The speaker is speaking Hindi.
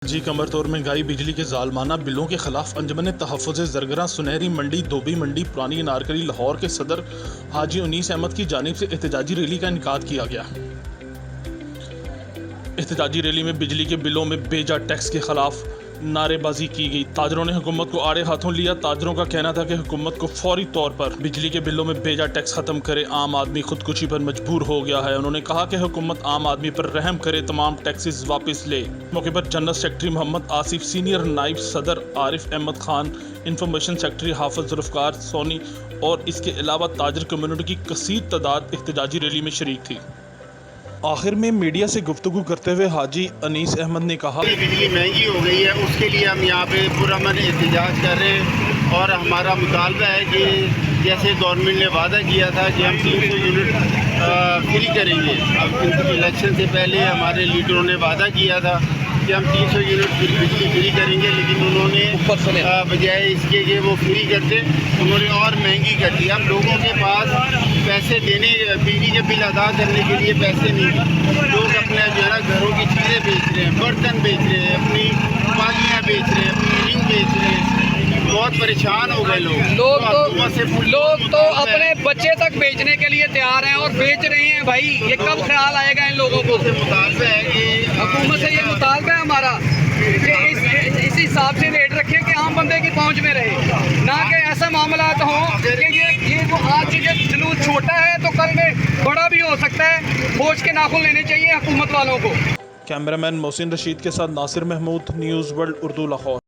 जी कमर तोड़ महंगाई, बिजली के जालमाना बिलों के खिलाफ अंजमन तहफ़्फ़ुज़ ज़रगरा, सुनहरी मंडी, धोबी मंडी, पुरानी अनारकली, लाहौर के सदर हाजी उनीस अहमद की जानिब से एहतजाजी रैली का इनेकाद किया गया। एहतजाजी रैली में बिजली के बिलों में बेजा टैक्स के खिलाफ नारेबाजी की गई। ताजरों ने हुकूमत को आड़े हाथों लिया। ताजरों का कहना था कि हुकूमत को फौरी तौर पर बिजली के बिलों में बेजा टैक्स खत्म करे, आम आदमी खुदकुशी पर मजबूर हो गया है। उन्होंने कहा कि हुकूमत आम आदमी पर रहम करे, तमाम टैक्सेस वापस ले। मौके पर general secretary Mohammad Asif, senior नायब सदर आरिफ अहमद खान, इंफॉर्मेशन सेक्रेटरी हाफिज जुल्फ़कार सोनी और इसके अलावा ताजर कम्युनिटी की कसीर तादाद एहतजाजी रैली में शरीक थी। आखिर में मीडिया से गुफ्तगू करते हुए हाजी अनीस अहमद ने कहा, बिजली महंगी हो गई है, उसके लिए हम यहाँ पे पुरअमन एहतजाज कर रहे हैं और हमारा मुतालबा है कि जैसे गवर्नमेंट ने वादा किया था कि हम 300 यूनिट फ्री करेंगे। अब इलेक्शन से पहले हमारे लीडरों ने वादा किया था कि हम 300 यूनिट बिजली फ्री करेंगे, लेकिन उन्होंने बजाय इसके कि वो फ्री करते, उन्होंने और महंगी कर दी। अब लोगों के पास पैसे देने, बिजली के बिल अदा करने के लिए पैसे नहीं हैं। लोग अपने जो है ना घरों की चीज़ें बेच रहे हैं, बर्तन बेच रहे हैं, अपनी पालियाँ बेच रहे हैं, अपनी रिंग बेच रहे हैं। बहुत परेशान हो गए लोग तो अपने बच्चे तक बेचने के लिए तैयार हैं और बेच रहे हैं। भाई ये कब ख्याल आएगा इन लोगों को? मुतालबा है कि हुकूमत से ये मुतालबा है हमारा कि इस हिसाब से रेट रखें कि आम बंदे की पहुंच में रहे, ना कि ऐसा मामला हो कि ये वो आज ये जुलूस छोटा है तो कल में बड़ा भी हो सकता है। बोझ के नाखुन लेने चाहिए हुकूमत वालों को। कैमरामैन मोहसिन रशीद के साथ नासिर महमूद, न्यूज़ वर्ल्ड उर्दू, लाहौर।